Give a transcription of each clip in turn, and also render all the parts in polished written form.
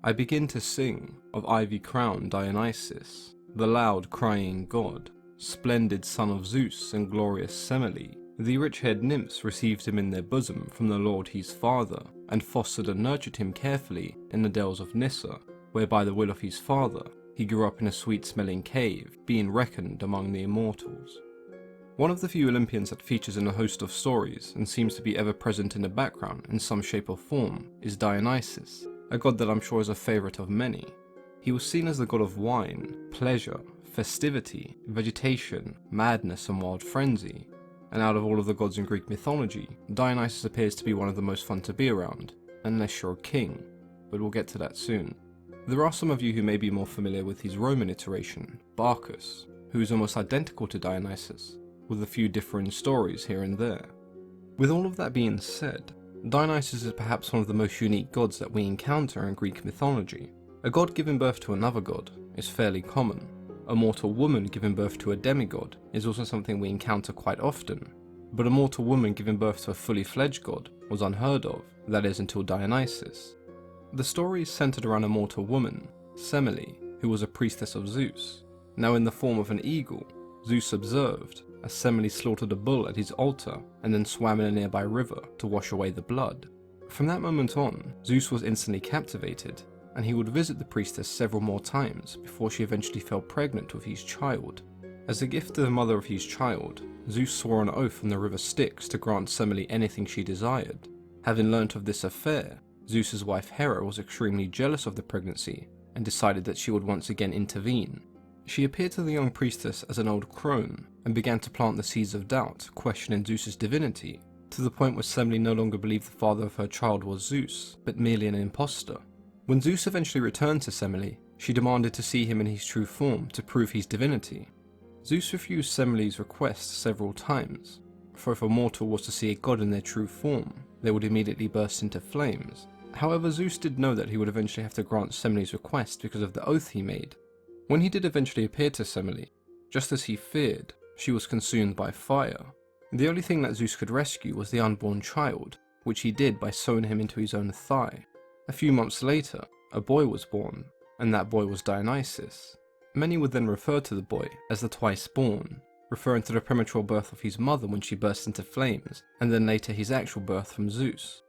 I begin to sing of ivy-crowned Dionysus, the loud crying god, splendid son of Zeus and glorious Semele. The rich-haired nymphs received him in their bosom from the lord his father, and fostered and nurtured him carefully in the dells of Nyssa, where by the will of his father he grew up in a sweet-smelling cave, being reckoned among the immortals. One of the few Olympians that features in a host of stories and seems to be ever present in the background in some shape or form is Dionysus, a god that I'm sure is a favourite of many. He was seen as the god of wine, pleasure, festivity, vegetation, madness and wild frenzy, and out of all of the gods in Greek mythology, Dionysus appears to be one of the most fun to be around, unless you're a king, but we'll get to that soon. There are some of you who may be more familiar with his Roman iteration, Bacchus, who is almost identical to Dionysus, with a few differing stories here and there. With all of that being said, Dionysus is perhaps one of the most unique gods that we encounter in Greek mythology. A god giving birth to another god is fairly common. A mortal woman giving birth to a demigod is also something we encounter quite often, but a mortal woman giving birth to a fully fledged god was unheard of, that is until Dionysus. The story is centered around a mortal woman, Semele, who was a priestess of Zeus. Now in the form of an eagle, Zeus observed as Semele slaughtered a bull at his altar and then swam in a nearby river to wash away the blood. From that moment on, Zeus was instantly captivated, and he would visit the priestess several more times before she eventually fell pregnant with his child. As a gift to the mother of his child, Zeus swore an oath from the river Styx to grant Semele anything she desired. Having learnt of this affair, Zeus's wife Hera was extremely jealous of the pregnancy and decided that she would once again intervene. She appeared to the young priestess as an old crone and began to plant the seeds of doubt, questioning Zeus's divinity, to the point where Semele no longer believed the father of her child was Zeus, but merely an impostor. When Zeus eventually returned to Semele, she demanded to see him in his true form to prove his divinity. Zeus refused Semele's request several times, for if a mortal was to see a god in their true form, they would immediately burst into flames. However, Zeus did know that he would eventually have to grant Semele's request because of the oath he made. When he did eventually appear to Semele, just as he feared, she was consumed by fire. The only thing that Zeus could rescue was the unborn child, which he did by sewing him into his own thigh. A few months later, a boy was born, and that boy was Dionysus. Many would then refer to the boy as the twice born, referring to the premature birth of his mother when she burst into flames, and then later his actual birth from Zeus.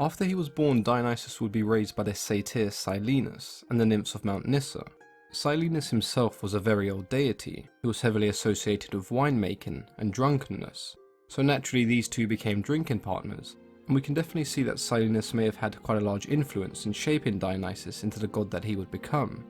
After he was born, Dionysus would be raised by the satyr Silenus and the nymphs of Mount Nyssa. Silenus himself was a very old deity who was heavily associated with winemaking and drunkenness, so naturally these two became drinking partners, and we can definitely see that Silenus may have had quite a large influence in shaping Dionysus into the god that he would become.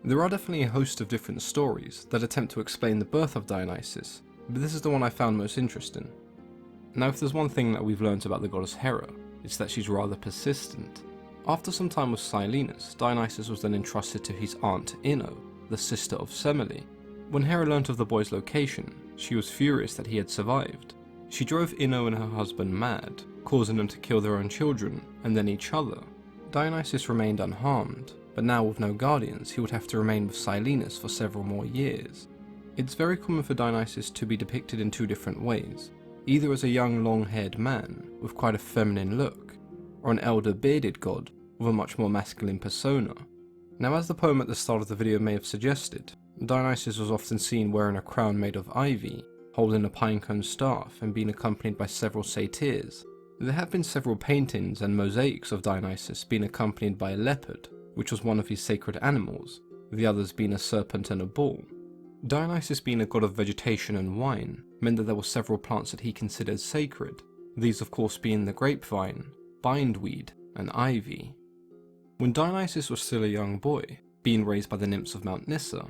There are definitely a host of different stories that attempt to explain the birth of Dionysus, but this is the one I found most interesting. Now if there's one thing that we've learnt about the goddess Hera, it's that she's rather persistent. After some time with Silenus, Dionysus was then entrusted to his aunt Ino, the sister of Semele. When Hera learnt of the boy's location, she was furious that he had survived. She drove Ino and her husband mad, causing them to kill their own children, and then each other. Dionysus remained unharmed, but now with no guardians he would have to remain with Silenus for several more years. It's very common for Dionysus to be depicted in two different ways, either as a young long-haired man with quite a feminine look, or an elder bearded god with a much more masculine persona. Now as the poem at the start of the video may have suggested, Dionysus was often seen wearing a crown made of ivy, holding a pinecone staff and being accompanied by several satyrs. There have been several paintings and mosaics of Dionysus being accompanied by a leopard, which was one of his sacred animals, the others being a serpent and a bull. Dionysus being a god of vegetation and wine meant that there were several plants that he considered sacred, these of course being the grapevine, bindweed, and ivy. When Dionysus was still a young boy, being raised by the nymphs of Mount Nyssa,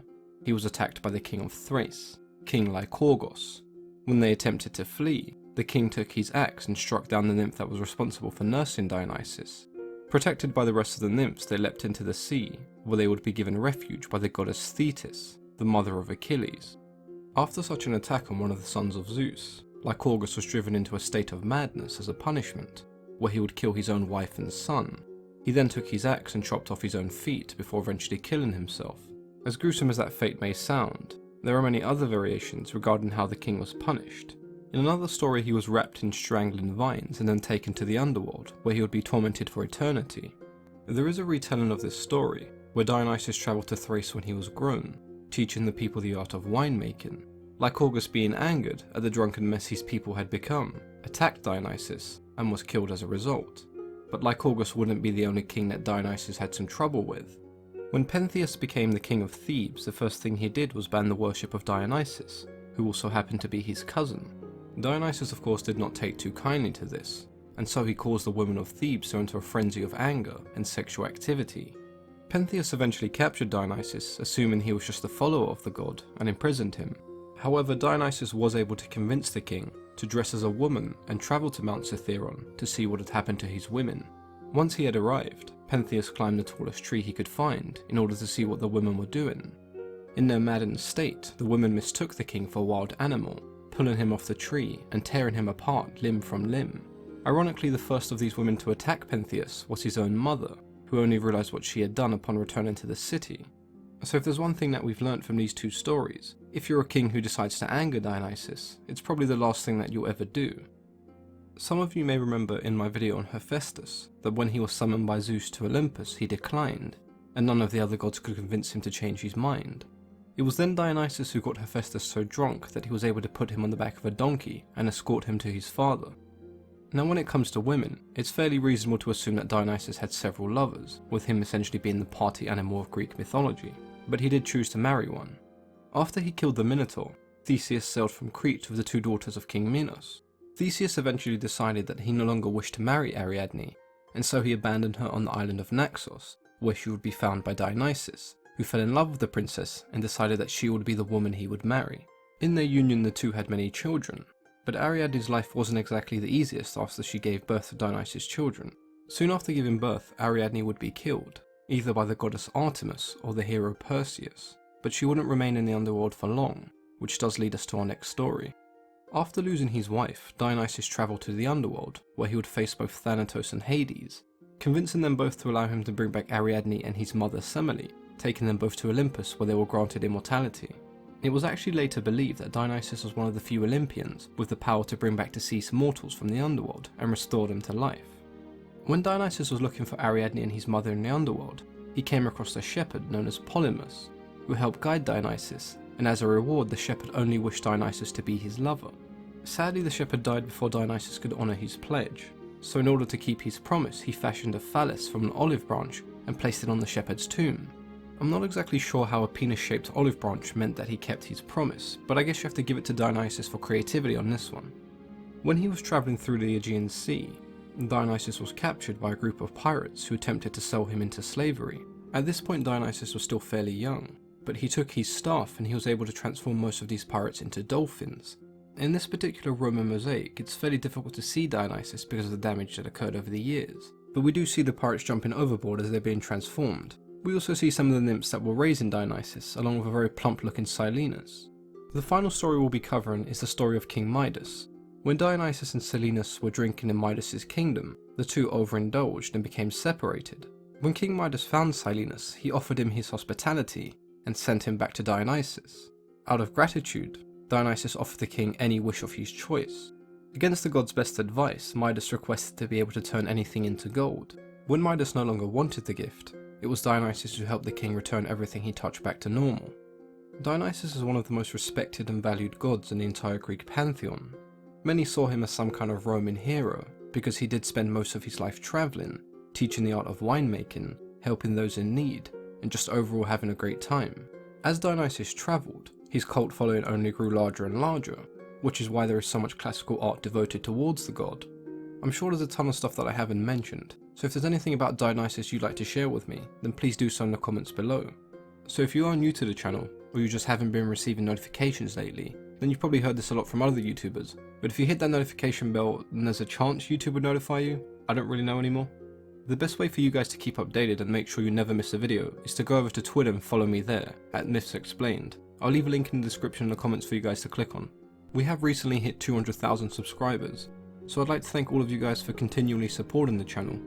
he was attacked by the king of Thrace, King Lycurgus. When they attempted to flee, the king took his axe and struck down the nymph that was responsible for nursing Dionysus. Protected by the rest of the nymphs, they leapt into the sea, where they would be given refuge by the goddess Thetis, the mother of Achilles. After such an attack on one of the sons of Zeus, Lycurgus was driven into a state of madness as a punishment, where he would kill his own wife and son. He then took his axe and chopped off his own feet before eventually killing himself. As gruesome as that fate may sound, there are many other variations regarding how the king was punished. In another story, he was wrapped in strangling vines and then taken to the underworld, where he would be tormented for eternity. There is a retelling of this story, where Dionysus travelled to Thrace when he was grown, teaching the people the art of winemaking. Lycurgus, being angered at the drunken mess his people had become, attacked Dionysus and was killed as a result. But Lycurgus wouldn't be the only king that Dionysus had some trouble with. When Pentheus became the king of Thebes, the first thing he did was ban the worship of Dionysus, who also happened to be his cousin. Dionysus of course did not take too kindly to this, and so he caused the women of Thebes to enter a frenzy of anger and sexual activity. Pentheus eventually captured Dionysus, assuming he was just a follower of the god, and imprisoned him. However, Dionysus was able to convince the king to dress as a woman and travel to Mount Cithaeron to see what had happened to his women. Once he had arrived, Pentheus climbed the tallest tree he could find in order to see what the women were doing. In their maddened state, the women mistook the king for a wild animal, pulling him off the tree and tearing him apart limb from limb. Ironically, the first of these women to attack Pentheus was his own mother, who only realised what she had done upon returning to the city. So if there's one thing that we've learnt from these two stories, if you're a king who decides to anger Dionysus, it's probably the last thing that you'll ever do. Some of you may remember in my video on Hephaestus that when he was summoned by Zeus to Olympus he declined, and none of the other gods could convince him to change his mind. It was then Dionysus who got Hephaestus so drunk that he was able to put him on the back of a donkey and escort him to his father. Now when it comes to women, it's fairly reasonable to assume that Dionysus had several lovers, with him essentially being the party animal of Greek mythology, but he did choose to marry one. After he killed the Minotaur, Theseus sailed from Crete with the two daughters of King Minos. Theseus eventually decided that he no longer wished to marry Ariadne, and so he abandoned her on the island of Naxos, where she would be found by Dionysus, who fell in love with the princess and decided that she would be the woman he would marry. In their union the two had many children, but Ariadne's life wasn't exactly the easiest after she gave birth to Dionysus' children. Soon after giving birth, Ariadne would be killed, either by the goddess Artemis or the hero Perseus, but she wouldn't remain in the underworld for long, which does lead us to our next story. After losing his wife, Dionysus travelled to the underworld, where he would face both Thanatos and Hades, convincing them both to allow him to bring back Ariadne and his mother Semele, taking them both to Olympus where they were granted immortality. It was actually later believed that Dionysus was one of the few Olympians with the power to bring back deceased mortals from the underworld and restore them to life. When Dionysus was looking for Ariadne and his mother in the underworld, he came across a shepherd known as Polymus, who helped guide Dionysus, and as a reward the shepherd only wished Dionysus to be his lover. Sadly, the shepherd died before Dionysus could honour his pledge, so in order to keep his promise he fashioned a phallus from an olive branch and placed it on the shepherd's tomb. I'm not exactly sure how a penis-shaped olive branch meant that he kept his promise, but I guess you have to give it to Dionysus for creativity on this one. When he was travelling through the Aegean Sea, Dionysus was captured by a group of pirates who attempted to sell him into slavery. At this point Dionysus was still fairly young, but he took his staff and he was able to transform most of these pirates into dolphins. In this particular Roman mosaic, it's fairly difficult to see Dionysus because of the damage that occurred over the years, but we do see the pirates jumping overboard as they're being transformed. We also see some of the nymphs that were raising Dionysus, along with a very plump looking Silenus. The final story we'll be covering is the story of King Midas. When Dionysus and Silenus were drinking in Midas' kingdom, the two overindulged and became separated. When King Midas found Silenus, he offered him his hospitality and sent him back to Dionysus. Out of gratitude, Dionysus offered the king any wish of his choice. Against the god's best advice, Midas requested to be able to turn anything into gold. When Midas no longer wanted the gift, it was Dionysus who helped the king return everything he touched back to normal. Dionysus is one of the most respected and valued gods in the entire Greek pantheon. Many saw him as some kind of Roman hero, because he did spend most of his life travelling, teaching the art of winemaking, helping those in need, and just overall having a great time. As Dionysus travelled, his cult following only grew larger and larger, which is why there is so much classical art devoted towards the god. I'm sure there's a ton of stuff that I haven't mentioned, so if there's anything about Dionysus you'd like to share with me, then please do so in the comments below. So if you are new to the channel, or you just haven't been receiving notifications lately, then you've probably heard this a lot from other YouTubers, but if you hit that notification bell, then there's a chance YouTube would notify you. I don't really know anymore. The best way for you guys to keep updated and make sure you never miss a video is to go over to Twitter and follow me there, at Myths Explained. I'll leave a link in the description and the comments for you guys to click on. We have recently hit 200,000 subscribers, so I'd like to thank all of you guys for continually supporting the channel.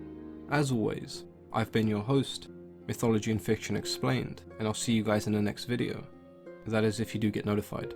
As always, I've been your host, Mythology and Fiction Explained, and I'll see you guys in the next video. That is if you do get notified.